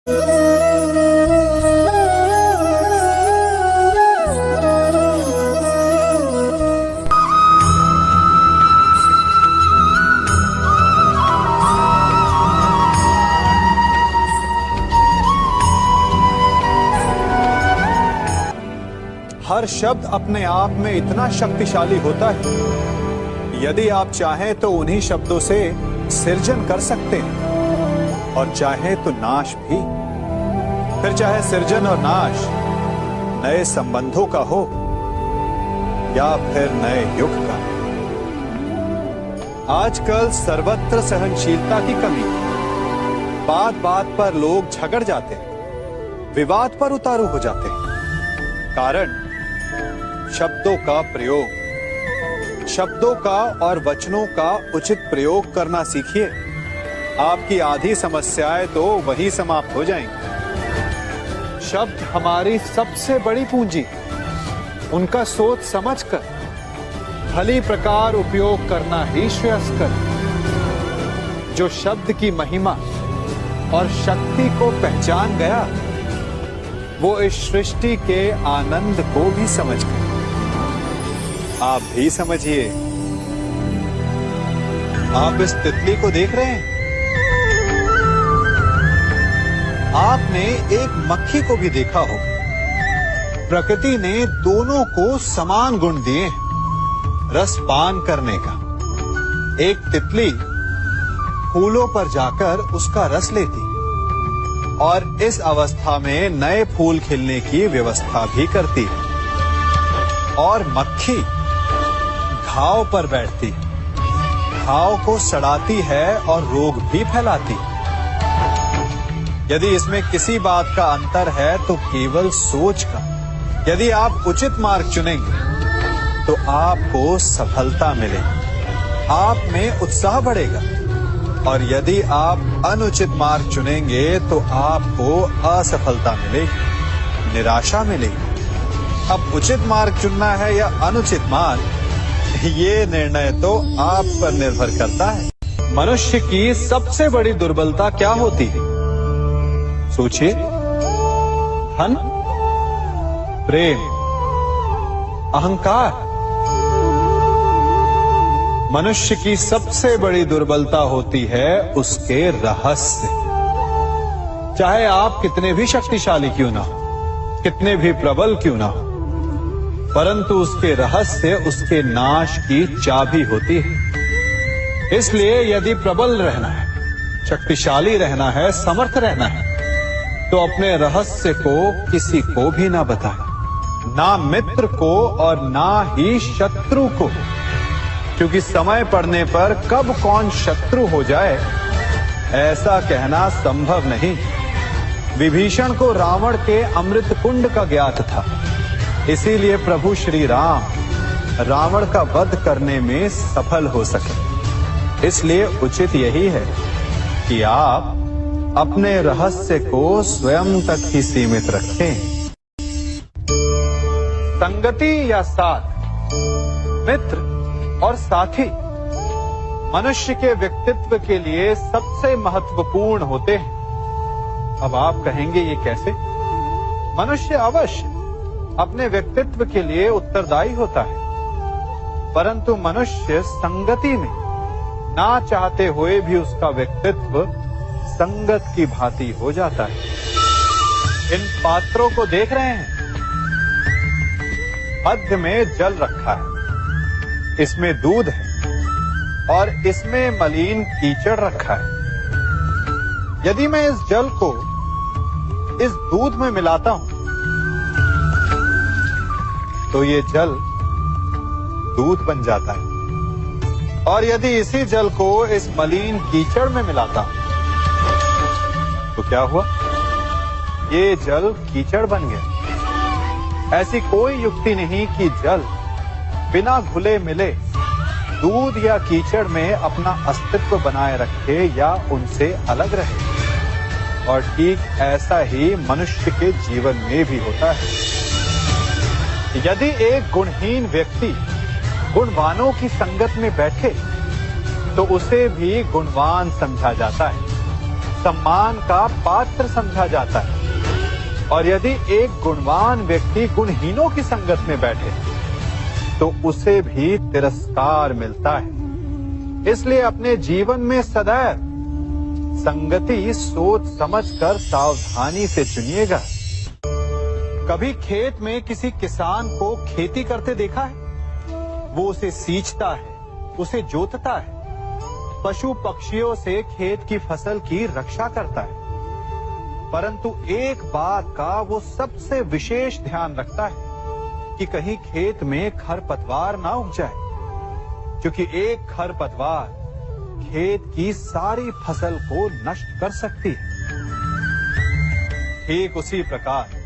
हर शब्द अपने आप में इतना शक्तिशाली होता है, यदि आप चाहें तो उन्हीं शब्दों से सृजन कर सकते हैं और चाहे तो नाश भी। फिर चाहे सृजन और नाश नए संबंधों का हो या फिर नए युग का। आजकल सर्वत्र सहनशीलता की कमी, बात बात पर लोग झगड़ जाते हैं, विवाद पर उतारू हो जाते हैं। कारण शब्दों का प्रयोग, शब्दों का और वचनों का उचित प्रयोग करना सीखिए। आपकी आधी समस्याएं तो वही समाप्त हो जाएंगी। शब्द हमारी सबसे बड़ी पूंजी, उनका सोच समझकर भली प्रकार उपयोग करना ही श्रेयस्कर। जो शब्द की महिमा और शक्ति को पहचान गया, वो इस सृष्टि के आनंद को भी समझ गए। आप भी समझिए। आप इस तितली को देख रहे हैं, आपने एक मक्खी को भी देखा हो। प्रकृति ने दोनों को समान गुण दिए, रस पान करने का। एक तितली फूलों पर जाकर उसका रस लेती और इस अवस्था में नए फूल खिलने की व्यवस्था भी करती है। और मक्खी घाव पर बैठती, घाव को सड़ाती है और रोग भी फैलाती। यदि इसमें किसी बात का अंतर है तो केवल सोच का। यदि आप उचित मार्ग चुनेंगे तो आपको सफलता मिलेगी, आप में उत्साह बढ़ेगा। और यदि आप अनुचित मार्ग चुनेंगे तो आपको असफलता मिलेगी, निराशा मिलेगी। अब उचित मार्ग चुनना है या अनुचित मार्ग, ये निर्णय तो आप पर निर्भर करता है। मनुष्य की सबसे बड़ी दुर्बलता क्या होती है? सोचिए। धन, प्रेम, अहंकार। मनुष्य की सबसे बड़ी दुर्बलता होती है उसके रहस्य। चाहे आप कितने भी शक्तिशाली क्यों ना हो, कितने भी प्रबल क्यों ना हो, परंतु उसके रहस्य उसके नाश की चाबी होती है। इसलिए यदि प्रबल रहना है, शक्तिशाली रहना है, समर्थ रहना है, तो अपने रहस्य को किसी को भी ना बताएं, ना मित्र को और ना ही शत्रु को। क्योंकि समय पड़ने पर कब कौन शत्रु हो जाए ऐसा कहना संभव नहीं। विभीषण को रावण के अमृत कुंड का ज्ञात था, इसीलिए प्रभु श्री राम रावण का वध करने में सफल हो सके। इसलिए उचित यही है कि आप अपने रहस्य को स्वयं तक ही सीमित रखें। संगति या साथ, मित्र और साथी मनुष्य के व्यक्तित्व के लिए सबसे महत्वपूर्ण होते हैं। अब आप कहेंगे ये कैसे? मनुष्य अवश्य अपने व्यक्तित्व के लिए उत्तरदायी होता है, परंतु मनुष्य संगति में ना चाहते हुए भी उसका व्यक्तित्व संगत की भांति हो जाता है। इन पात्रों को देख रहे हैं, मध्य में जल रखा है, इसमें दूध है और इसमें मलिन कीचड़ रखा है। यदि मैं इस जल को इस दूध में मिलाता हूं तो ये जल दूध बन जाता है, और यदि इसी जल को इस मलिन कीचड़ में मिलाता हूं तो क्या हुआ? ये जल कीचड़ बन गया। ऐसी कोई युक्ति नहीं कि जल बिना घुले मिले दूध या कीचड़ में अपना अस्तित्व बनाए रखे या उनसे अलग रहे। और ठीक ऐसा ही मनुष्य के जीवन में भी होता है। यदि एक गुणहीन व्यक्ति गुणवानों की संगत में बैठे तो उसे भी गुणवान समझा जाता है। सम्मान का पात्र समझा जाता है, और यदि एक गुणवान व्यक्ति गुणहीनों की संगत में बैठे तो उसे भी तिरस्कार मिलता है। इसलिए अपने जीवन में सदैव संगति सोच समझकर सावधानी से चुनिएगा। कभी खेत में किसी किसान को खेती करते देखा है? वो उसे सींचता है, उसे जोतता है, पशु पक्षियों से खेत की फसल की रक्षा करता है, परंतु एक बात का वो सबसे विशेष ध्यान रखता है कि कहीं खेत में खरपतवार ना उग जाए, क्योंकि एक खरपतवार खेत की सारी फसल को नष्ट कर सकती है। ठीक उसी प्रकार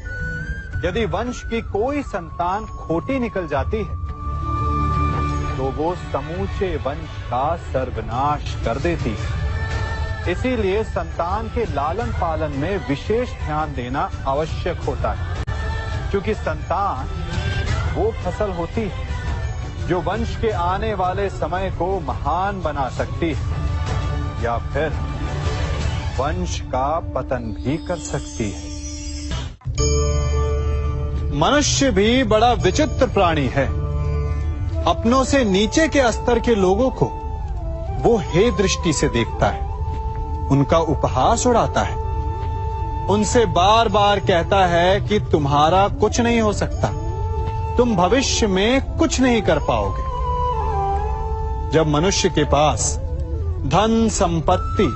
यदि वंश की कोई संतान खोटी निकल जाती है तो वो समूचे वंश का सर्वनाश कर देती है। इसीलिए संतान के लालन पालन में विशेष ध्यान देना आवश्यक होता है, क्योंकि संतान वो फसल होती है जो वंश के आने वाले समय को महान बना सकती है या फिर वंश का पतन भी कर सकती है। मनुष्य भी बड़ा विचित्र प्राणी है। अपनों से नीचे के स्तर के लोगों को वो हे दृष्टि से देखता है, उनका उपहास उड़ाता है, उनसे बार बार कहता है कि तुम्हारा कुछ नहीं हो सकता, तुम भविष्य में कुछ नहीं कर पाओगे। जब मनुष्य के पास धन संपत्ति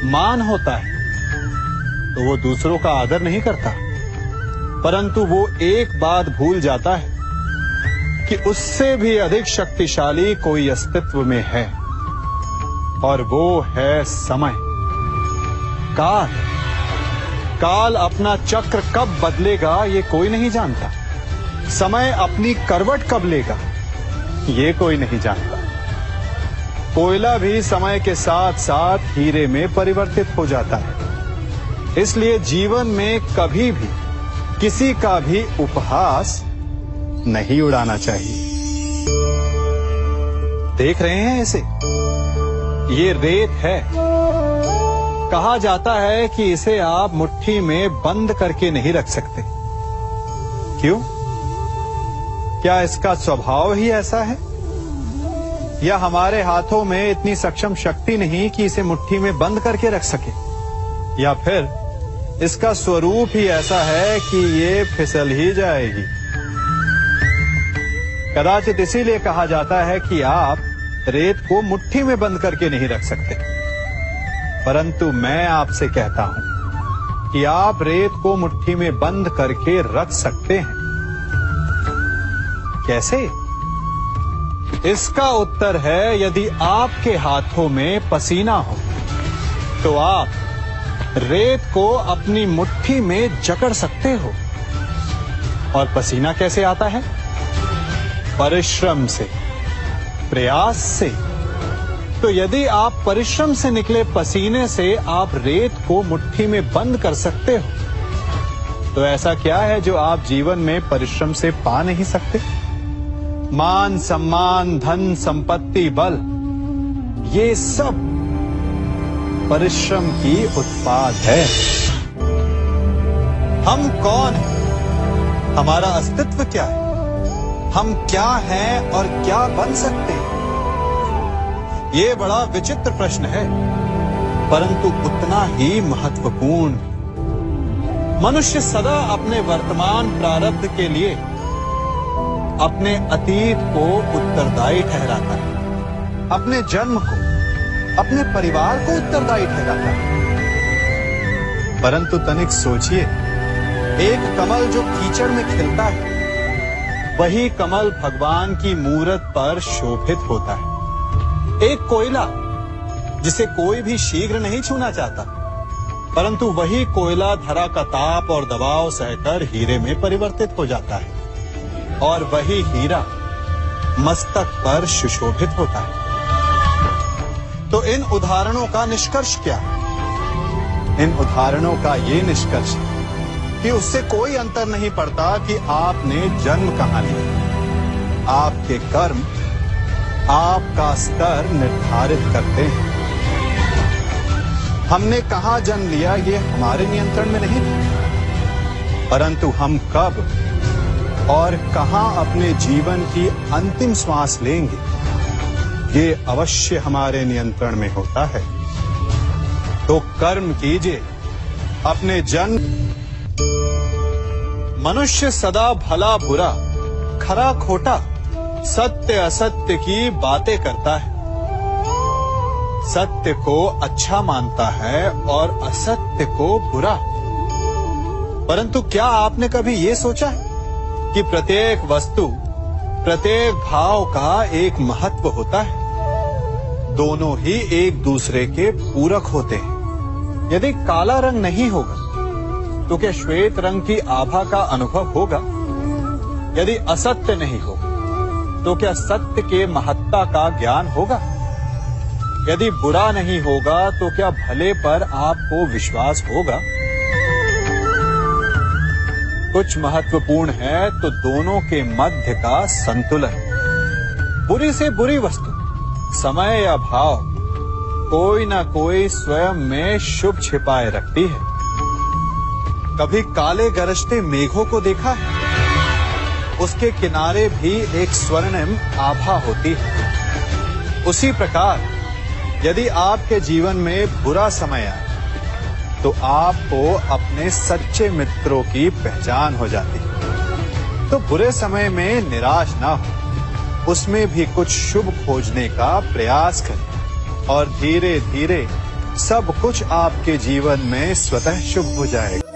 मान होता है तो वो दूसरों का आदर नहीं करता, परंतु वो एक बात भूल जाता है कि उससे भी अधिक शक्तिशाली कोई अस्तित्व में है, और वो है समय। काल काल अपना चक्र कब बदलेगा ये कोई नहीं जानता। समय अपनी करवट कब लेगा ये कोई नहीं जानता। कोयला भी समय के साथ साथ हीरे में परिवर्तित हो जाता है। इसलिए जीवन में कभी भी किसी का भी उपहास नहीं उड़ाना चाहिए। देख रहे हैं इसे? ये रेत है। कहा जाता है कि इसे आप मुट्ठी में बंद करके नहीं रख सकते। क्यों? क्या इसका स्वभाव ही ऐसा है, या हमारे हाथों में इतनी सक्षम शक्ति नहीं कि इसे मुट्ठी में बंद करके रख सके, या फिर इसका स्वरूप ही ऐसा है कि ये फिसल ही जाएगी। कदाचित इसीलिए कहा जाता है कि आप रेत को मुट्ठी में बंद करके नहीं रख सकते, परंतु मैं आपसे कहता हूं कि आप रेत को मुट्ठी में बंद करके रख सकते हैं। कैसे? इसका उत्तर है, यदि आपके हाथों में पसीना हो तो आप रेत को अपनी मुट्ठी में जकड़ सकते हो। और पसीना कैसे आता है? परिश्रम से, प्रयास से। तो यदि आप परिश्रम से निकले पसीने से आप रेत को मुट्ठी में बंद कर सकते हो, तो ऐसा क्या है जो आप जीवन में परिश्रम से पा नहीं सकते? मान सम्मान, धन संपत्ति, बल, ये सब परिश्रम की उत्पाद है। हम कौन हैं? हमारा अस्तित्व क्या है? हम क्या हैं और क्या बन सकते हैं? ये बड़ा विचित्र प्रश्न है, परंतु उतना ही महत्वपूर्ण। मनुष्य सदा अपने वर्तमान प्रारब्ध के लिए अपने अतीत को उत्तरदायी ठहराता है, अपने जन्म को, अपने परिवार को उत्तरदायी ठहराता है। परंतु तनिक सोचिए, एक कमल जो कीचड़ में खिलता है, वही कमल भगवान की मूरत पर शोभित होता है। एक कोयला जिसे कोई भी शीघ्र नहीं छूना चाहता, परंतु वही कोयला धरा का ताप और दबाव सहकर हीरे में परिवर्तित हो जाता है, और वही हीरा मस्तक पर सुशोभित होता है। तो इन उदाहरणों का निष्कर्ष क्या है? इन उदाहरणों का ये निष्कर्ष कि उससे कोई अंतर नहीं पड़ता कि आपने जन्म कहां लिया। आपके कर्म आपका स्तर निर्धारित करते हैं। हमने कहां जन्म लिया ये हमारे नियंत्रण में नहीं, परंतु हम कब और कहां अपने जीवन की अंतिम श्वास लेंगे ये अवश्य हमारे नियंत्रण में होता है। तो कर्म कीजिए अपने जन्म। मनुष्य सदा भला बुरा, खरा खोटा, सत्य असत्य की बातें करता है। सत्य को अच्छा मानता है और असत्य को बुरा। परंतु क्या आपने कभी ये सोचा है कि प्रत्येक वस्तु, प्रत्येक भाव का एक महत्व होता है? दोनों ही एक दूसरे के पूरक होते हैं। यदि काला रंग नहीं होगा तो क्या श्वेत रंग की आभा का अनुभव होगा? यदि असत्य नहीं होगा तो क्या सत्य के महत्ता का ज्ञान होगा? यदि बुरा नहीं होगा तो क्या भले पर आपको विश्वास होगा? कुछ महत्वपूर्ण है तो दोनों के मध्य का संतुलन। बुरी से बुरी वस्तु, समय या भाव, कोई ना कोई स्वयं में शुभ छिपाए रखती है। कभी काले गरजते मेघों को देखा है? उसके किनारे भी एक स्वर्णिम आभा होती है। उसी प्रकार यदि आपके जीवन में बुरा समय आए तो आपको अपने सच्चे मित्रों की पहचान हो जाती है। तो बुरे समय में निराश ना हो, उसमें भी कुछ शुभ खोजने का प्रयास करें और धीरे धीरे सब कुछ आपके जीवन में स्वतः शुभ हो जाएगा।